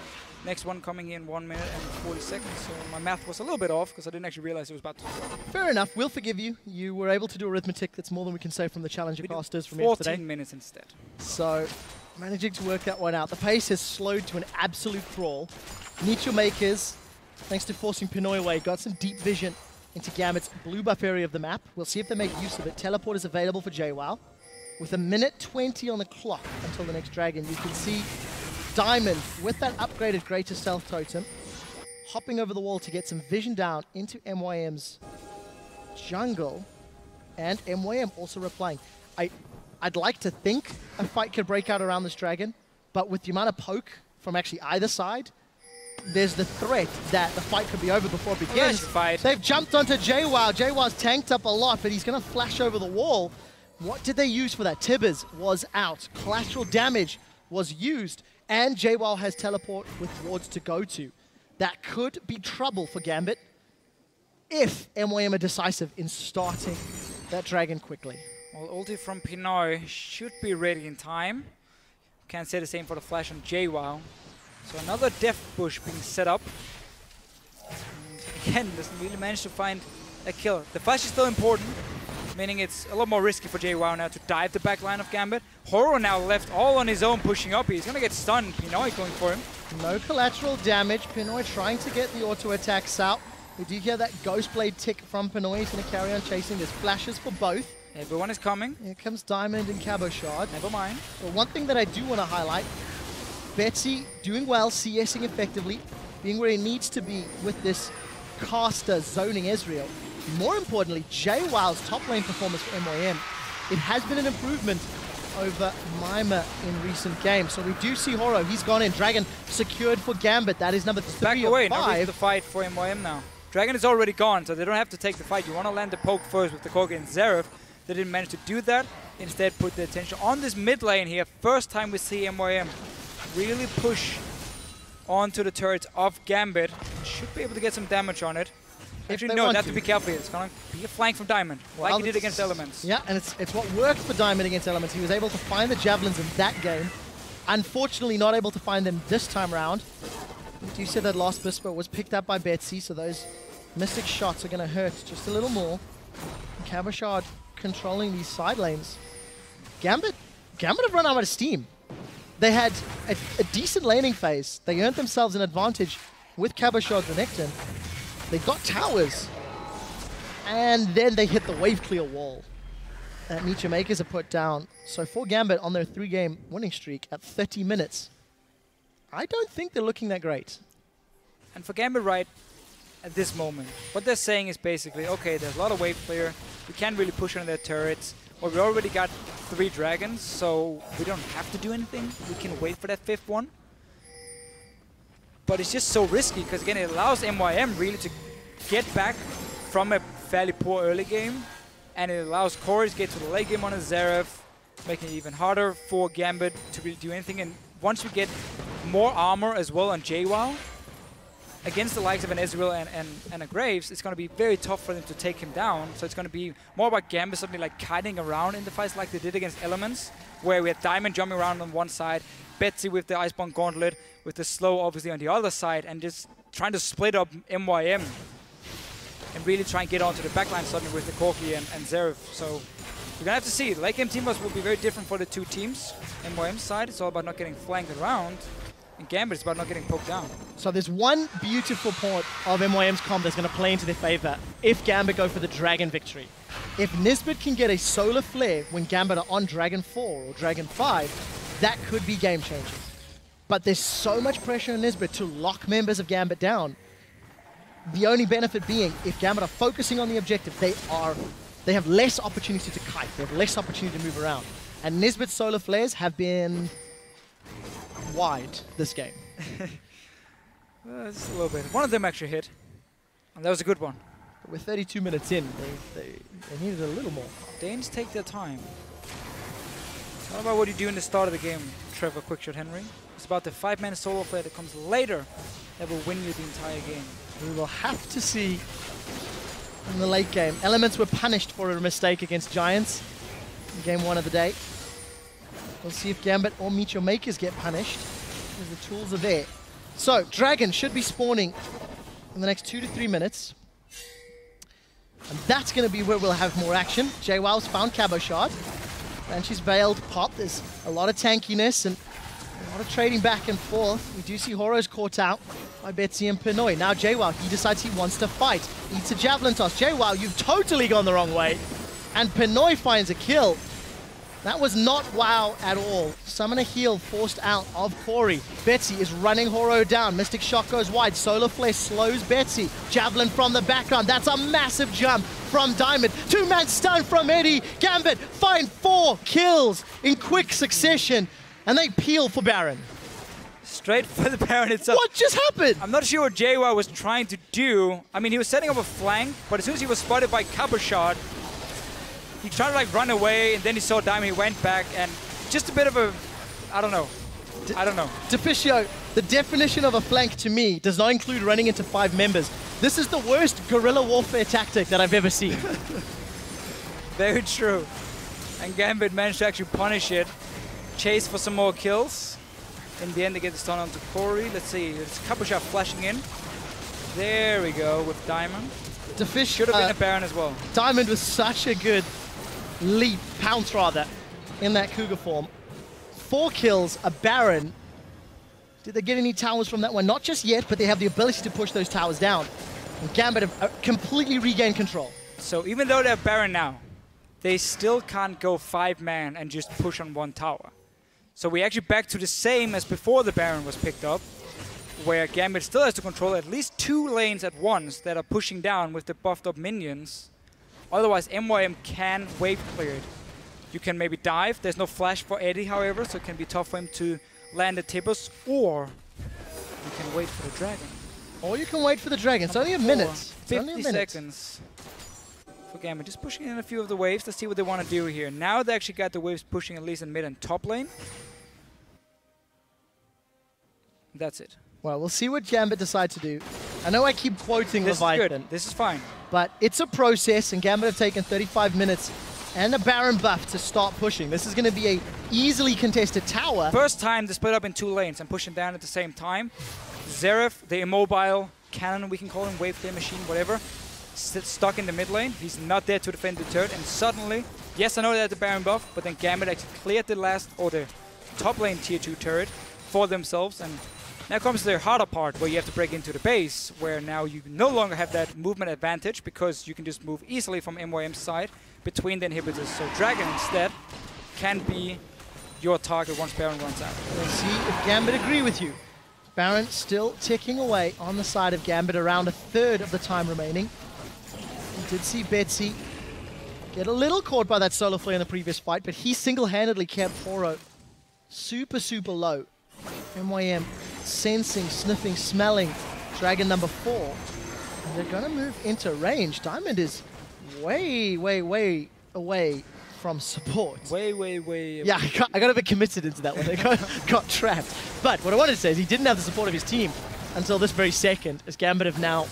Next one coming in 1 minute and 40 seconds. So my math was a little bit off because I didn't actually realize it was about to start. Fair enough, we'll forgive you. You were able to do arithmetic. That's more than we can say from the Challenger casters from yesterday. 14 minutes instead. So, managing to work that one out. The pace has slowed to an absolute crawl. MeetYourMakers, thanks to forcing Pinoy away, got some deep vision into Gambit's blue buff area of the map. We'll see if they make use of it. Teleport is available for Jwaow. with a minute 20 on the clock until the next dragon, you can see Diamond with that upgraded Greater Stealth Totem hopping over the wall to get some vision down into MYM's jungle, and MYM also replying. I'd like to think a fight could break out around this dragon, but with the amount of poke from actually either side, there's the threat that the fight could be over before it begins. They've jumped onto Jwaow. Jwaw's tanked up a lot, but he's going to flash over the wall. What did they use for that? Tibbers was out. Collateral damage was used, and Jwaow has teleport with wards to go to. That could be trouble for Gambit if MYM are decisive in starting that dragon quickly. Well, ulti from Pinoy should be ready in time. Can't say the same for the flash on Jwaow. So another death bush being set up. And again, doesn't really manage to find a kill. The flash is still important, meaning it's a lot more risky for Jwaow now to dive the back line of Gambit. Horo now left all on his own, pushing up. He's going to get stunned. Pinoy going for him. No collateral damage. Pinoy trying to get the auto attacks out. We do hear that Ghost Blade tick from Pinoy. He's going to carry on chasing. There's flashes for both. Everyone is coming. Here comes Diamond and Cabochard. Never mind. But one thing that I do want to highlight, Betsy doing well, CSing effectively, being where he needs to be with this caster zoning Ezreal. More importantly, Jwaw's top lane performance for MYM, it has been an improvement over MYM in recent games. So we do see Horo. He's gone in. Dragon secured for Gambit. That is number 3 back of away. 5. Now the fight for MYM now. Dragon is already gone, so they don't have to take the fight. You want to land the poke first with the Corki and Xerath. They didn't manage to do that. Instead, put the attention on this mid lane here. First time we see MYM really push onto the turrets of Gambit. Should be able to get some damage on it. Actually, no, have to be careful here. It's going to be a flank from Diamond, like he did against Elements. Yeah, and it's what worked for Diamond against Elements. He was able to find the javelins in that game. Unfortunately, not able to find them this time around. You said that last Bispo was picked up by Betsy, so those Mystic shots are going to hurt just a little more. Cabochard controlling these side lanes. Gambit have run out of steam. They had a decent laning phase. They earned themselves an advantage with Cabochard's Renekton. They got towers, and then they hit the wave clear wall that MeetYourMakers have put down. So for Gambit on their 3-game winning streak at 30 minutes, I don't think they're looking that great. And for Gambit right at this moment, what they're saying is basically, okay, there's a lot of wave clear. We can't really push on their turrets. Well, we already got 3 dragons, so we don't have to do anything. We can wait for that 5th one. But it's just so risky, because again, it allows MYM really to get back from a fairly poor early game. And it allows Kori to get to the late game on a Xerath, making it even harder for Gambit to really do anything. And once we get more armor as well on Jwaow, against the likes of an Ezreal and a Graves, it's going to be very tough for them to take him down. So it's going to be more about Gambit suddenly like kiting around in the fights like they did against Elements, where we had Diamond jumping around on one side, Betsy with the Iceborne Gauntlet, with the slow obviously on the other side, and just trying to split up MYM and really try and get onto the backline suddenly with the Corki and Xerath. So we're going to have to see. The late game team will be very different for the two teams. MYM's side, it's all about not getting flanked around. And Gambit is about not getting poked down. So there's one beautiful part of MYM's comp that's going to play into their favor if Gambit go for the Dragon victory. If Nisbeth can get a solar flare when Gambit are on Dragon 4 or Dragon 5, that could be game changing. But there's so much pressure on Nisbeth to lock members of Gambit down. The only benefit being, if Gambit are focusing on the objective, they have less opportunity to kite. They have less opportunity to move around. And Nisbeth's solar flares have been wide this game. Just a little bit. One of them actually hit, and that was a good one. But with 32 minutes in, they needed a little more. Danes take their time. It's not about what you do in the start of the game, Trevor Quickshot Henry. It's about the 5-man solo flare that comes later that will win you the entire game. We will have to see in the late game. Elements were punished for a mistake against Giants in game 1 of the day. We'll see if Gambit or MeetYourMakers get punished, because the tools are there. So, Dragon should be spawning in the next 2 to 3 minutes. And that's going to be where we'll have more action. Jwaw's found Cabochard. And she's bailed pop. There's a lot of tankiness and a lot of trading back and forth. We do see Horo's caught out by Betsy and Pinoy. Now Jwaow, he decides he wants to fight. Eats a javelin toss. Jwaow, you've totally gone the wrong way. And Pinoy finds a kill. That was not WoW at all. Summon a heal forced out of Kori. Betsy is running Horo down. Mystic Shock goes wide. Solar Flare slows Betsy. Javelin from the background. That's a massive jump from Diamond. Two-man stun from Eddie. Gambit find 4 kills in quick succession. And they peel for Baron. Straight for the Baron itself. What just happened? I'm not sure what Jwaow was trying to do. I mean, he was setting up a flank, but as soon as he was spotted by Cabochard, he tried to like run away, and then he saw Diamond, he went back, and just a bit of a, I don't know. Deficio, the definition of a flank to me does not include running into 5 members. This is the worst guerrilla warfare tactic that I've ever seen. Very true. And Gambit managed to actually punish it. Chase for some more kills. In the end, they get the stun onto Kori. Let's see, it's Cabochard flashing in. There we go with Diamond. Deficio should have been a Baron as well. Diamond was such a good leap, pounce rather, in that Cougar form. 4 kills, a Baron. Did they get any towers from that one? Not just yet, but they have the ability to push those towers down. And Gambit have completely regained control. So even though they're Baron now, they still can't go 5-man and just push on 1 tower. So we're actually back to the same as before the Baron was picked up, where Gambit still has to control at least 2 lanes at once that are pushing down with the buffed up minions. Otherwise, MYM can wave clear it. You can maybe dive. There's no flash for Eddie, however, so it can be tough for him to land the tippers, or you can wait for the dragon. Or you can wait for the dragon. It's only a minute. 50 seconds for Gambit. Just pushing in a few of the waves. Let's see what they want to do here. Now they actually got the waves pushing at least in mid and top lane. That's it. Well, we'll see what Gambit decide to do. I know I keep quoting Leviathan. This is fine. But it's a process, and Gambit have taken 35 minutes and a Baron buff to start pushing. This is going to be a easily contested tower. First time they split up in 2 lanes and pushing down at the same time. Xerath, the immobile cannon, we can call him, wave clear machine, whatever, stuck in the mid lane. He's not there to defend the turret, and suddenly, yes, I know they had the Baron buff, but then Gambit actually cleared the last, or the top lane tier 2 turret for themselves, and now comes the harder part where you have to break into the base, where now you no longer have that movement advantage because you can just move easily from MYM's side between the inhibitors. So Dragon instead can be your target once Baron runs out. Let's see if Gambit agree with you. Baron still ticking away on the side of Gambit, around 1/3 of the time remaining. We did see Betsy get a little caught by that solar flare in the previous fight, but he single-handedly kept Horo super, super low. MYM sensing, sniffing, smelling Dragon number 4. And they're going to move into range. Diamond is way, way, way away from support. Way, way, way. Yeah, I got a bit committed into that one. I got trapped. But what I wanted to say is he didn't have the support of his team until this very second, as Gambit have now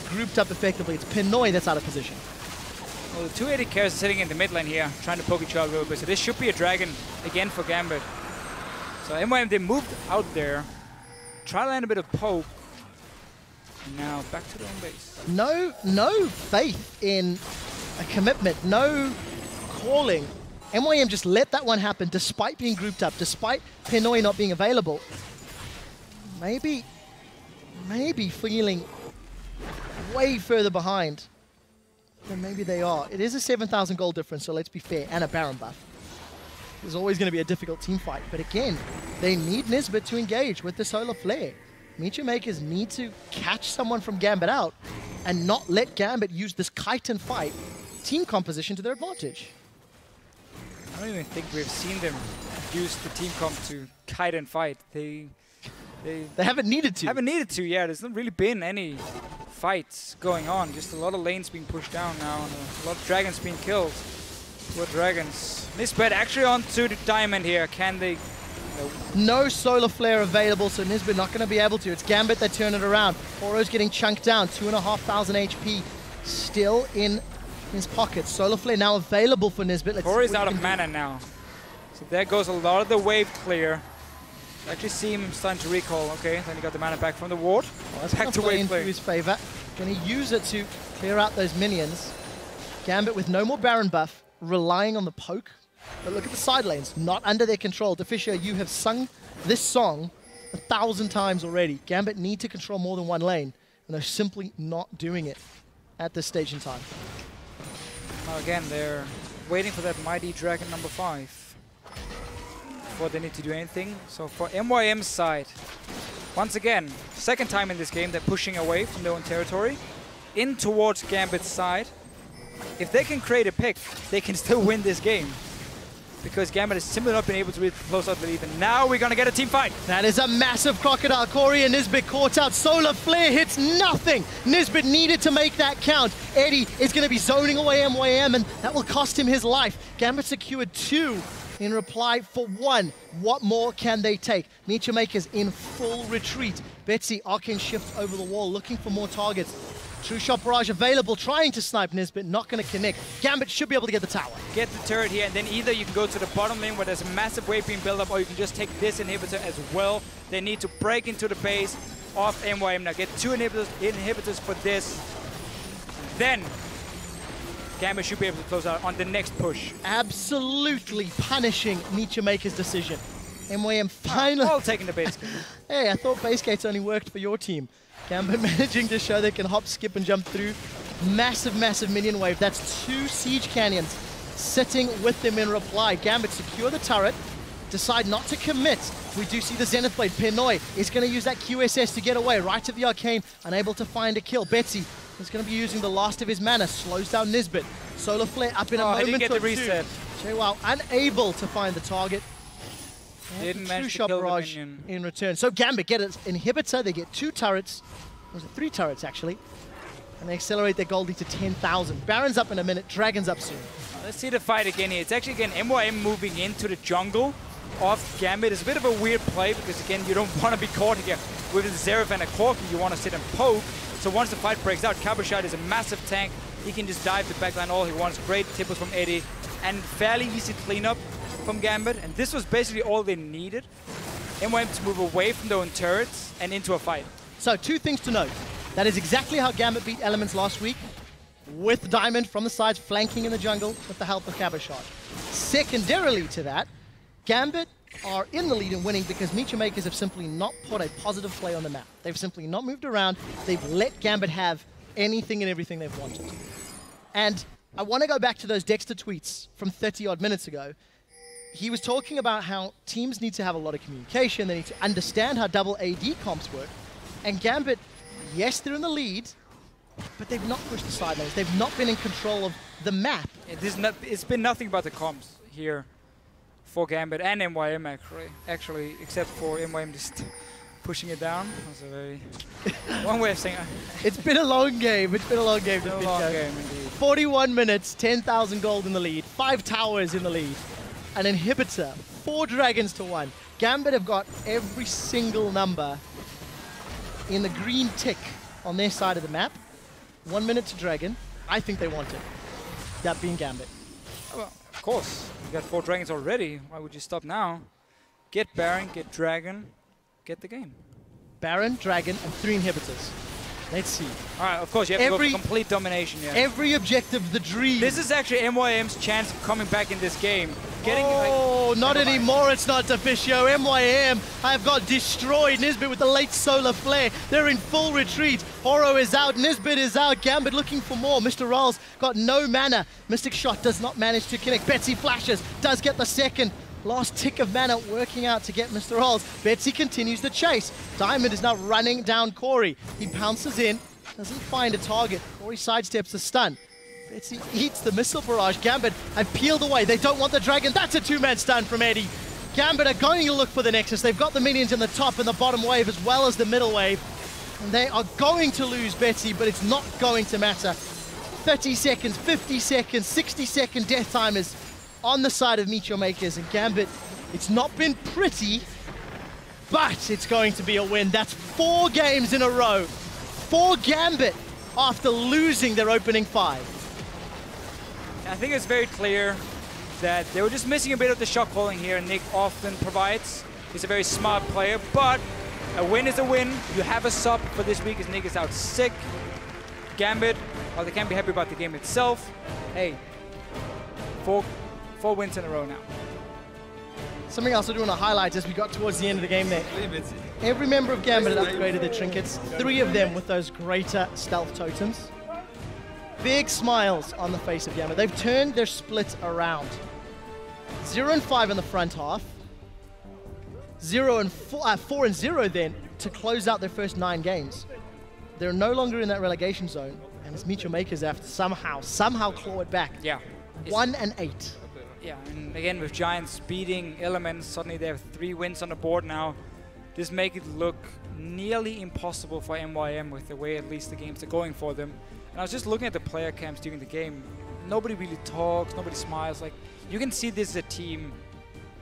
grouped up effectively. It's Pinoy that's out of position. Well, the 280 carries are sitting in the mid lane here, trying to poke each other a little bit. So this should be a Dragon again for Gambit. So MYM, they moved out there, try to land a bit of poke. Now back to their own base. No faith in a commitment, no calling. MYM just let that one happen despite being grouped up, despite Pinoy not being available. Maybe feeling way further behind than maybe they are. It is a 7,000 gold difference, so let's be fair, and a Baron buff. There's always going to be a difficult team fight. But again, they need Nisbeth to engage with the solar flare. MeetYourMakers need to catch someone from Gambit out and not let Gambit use this kite and fight team composition to their advantage. I don't even think we've seen them use the team comp to kite and fight. They haven't needed to. Haven't needed to, yeah. There's not really been any fights going on. Just a lot of lanes being pushed down now and a lot of dragons being killed. Poor dragons. Nisbeth actually onto the diamond here. Can they? No solar flare available, so Nisbeth not going to be able to. It's Gambit that turn it around. Horo's getting chunked down. 2,500 HP still in his pocket. Solar flare now available for Nisbeth. Kori's out of mana now. So there goes a lot of the wave clear. I actually see him starting to recall. Okay, then he got the mana back from the ward. Well, that's back to wave clear. His favor. Going to use it to clear out those minions. Gambit with no more Baron buff, relying on the poke. But look at the side lanes, not under their control. Deficio, you have sung this song 1,000 times already. Gambit need to control more than one lane, and they're simply not doing it at this stage in time. Well, again, they're waiting for that mighty dragon number 5. before they need to do anything. So for MYM's side, once again, second time in this game, they're pushing away from their own territory, in towards Gambit's side. If they can create a pick, they can still win this game. Because Gambit has simply not been able to really close out the lead. And now we're going to get a team fight. That is a massive crocodile. Kori and Nisbeth caught out. Solar Flare hits nothing. Nisbeth needed to make that count. Eddie is going to be zoning away MYM, and that will cost him his life. Gambit secured 2 in reply for 1. What more can they take? MeetYourMakers in full retreat. Betsy arcane shift over the wall, looking for more targets. True Shot Barrage available, trying to snipe Nisbeth, not going to connect. Gambit should be able to get the tower. Get the turret here, and then either you can go to the bottom lane where there's a massive wave being built up, or you can just take this inhibitor as well. They need to break into the base of MYM now. Get 2 inhibitors for this. Then Gambit should be able to close out on the next push. Absolutely punishing MeetYourMakers' decision. MYM finally... all taking the base. Hey, I thought base gates only worked for your team. Gambit managing to show they can hop, skip, and jump through. Massive, massive minion wave. That's 2 siege cannons sitting with them in reply. Gambit secure the turret, decide not to commit. We do see the Zenith Blade. Pinoy is going to use that QSS to get away. Right to the Arcane, unable to find a kill. Betsy is going to be using the last of his mana, slows down Nisbeth. Solar Flare up in a moment didn't get the reset. Jwaow unable to find the target. Didn't manage to Shot kill the Barrage minion. in return. So Gambit get an inhibitor, they get 2 turrets. Was it 3 turrets actually? And they accelerate their Goldie to 10,000. Baron's up in a minute, Dragon's up soon. Let's see the fight again here. It's actually again MYM moving into the jungle of Gambit. It's a bit of a weird play because again you don't want to be caught here with a Xerath and a Corki. You want to sit and poke. So once the fight breaks out, Cabochard is a massive tank. He can just dive the backline all he wants. Great tipples from Eddie and fairly easy cleanup from Gambit, and this was basically all they needed. MYM to move away from their own turrets and into a fight. So 2 things to note. That is exactly how Gambit beat Elements last week, with Diamond from the sides flanking in the jungle with the help of Cabochard. Secondarily to that, Gambit are in the lead and winning because MeetYourMakers have simply not put a positive play on the map. They've simply not moved around. They've let Gambit have anything and everything they've wanted. And I want to go back to those Dexter tweets from 30-odd minutes ago. He was talking about how teams need to have a lot of communication, they need to understand how double AD comps work. And Gambit, yes, they're in the lead, but they've not pushed the side lanes. They've not been in control of the map. It's been nothing but the comps here for Gambit and MYM actually, except for MYM just pushing it down. That's a very one way of saying It's been a long game. It's been a long game. It's been a long game indeed. 41 minutes, 10,000 gold in the lead, 5 towers in the lead. An inhibitor, 4 dragons to 1. Gambit have got every single number in the green tick on their side of the map. 1 minute to dragon. I think they want it. That being Gambit. Well, of course. You got 4 dragons already. Why would you stop now? Get Baron, get Dragon, get the game. Baron, Dragon, and 3 inhibitors. Let's see. All right, of course, you have to go for complete domination. Yeah. Every objective, the dream. This is actually MYM's chance of coming back in this game. Not anymore. It's not Deficio. MYM have got destroyed. Nisbeth with the late solar flare. They're in full retreat. Oro is out. Nisbeth is out. Gambit looking for more. MrRalleZ got no mana. Mystic Shot does not manage to connect. Betsy flashes. Does get the second. Last tick of mana working out to get MrRalleZ. Betsy continues the chase. Diamond is now running down Kori. He pounces in. Doesn't find a target. Kori sidesteps the stun. Betsy eats the missile barrage. Gambit have peeled away. They don't want the dragon. That's a 2-man stun from Eddie. Gambit are going to look for the Nexus. They've got the minions in the top and the bottom wave as well as the middle wave. And they are going to lose Betsy, but it's not going to matter. 30 seconds, 50 seconds, 60-second death timers on the side of MeetYourMakers. And Gambit, it's not been pretty, but it's going to be a win. That's 4 games in a row for Gambit after losing their opening 5. I think it's very clear that they were just missing a bit of the shot calling here. Nick often provides. He's a very smart player, but a win is a win. You have a sub for this week as Nick is out sick. Gambit, while they can't be happy about the game itself, hey, 4 wins in a row now. Something else I do want to highlight as we got towards the end of the game there. Every member of Gambit had upgraded their trinkets, 3 of them with those greater stealth totems. Big smiles on the face of Gambit. They've turned their split around. 0 and 5 in the front half. 4-0 then to close out their first 9 games. They're no longer in that relegation zone, and it's MeetYourMakers have to somehow claw it back. Yeah. 1-8. Yeah, and again with Giants beating Elements, suddenly they have 3 wins on the board now. This makes it look nearly impossible for MYM with the way at least the games are going for them. And I was just looking at the player camps during the game. Nobody really talks, nobody smiles. Like, you can see this is a team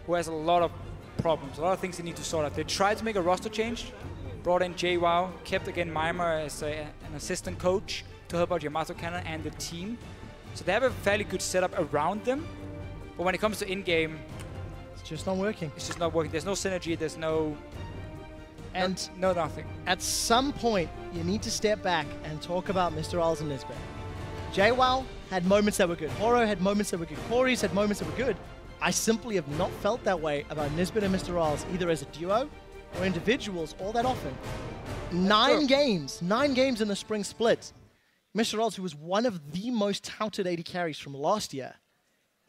who has a lot of problems, a lot of things they need to sort out. They tried to make a roster change, brought in Jwaow, kept again Mimer as an assistant coach to help out Yamato Cannon and the team. So they have a fairly good setup around them. But when it comes to in-game, it's just not working. It's just not working. There's no synergy, there's no... And no nothing. At some point, you need to step back and talk about MrRalleZ and Nisbeth. Jwaow had moments that were good. Horo had moments that were good. Kori's had moments that were good. I simply have not felt that way about Nisbeth and MrRalleZ, either as a duo or individuals, all that often. 9 games in the spring split. MrRalleZ, who was one of the most touted AD carries from last year,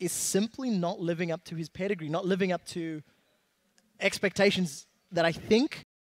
is simply not living up to his pedigree, not living up to expectations that I think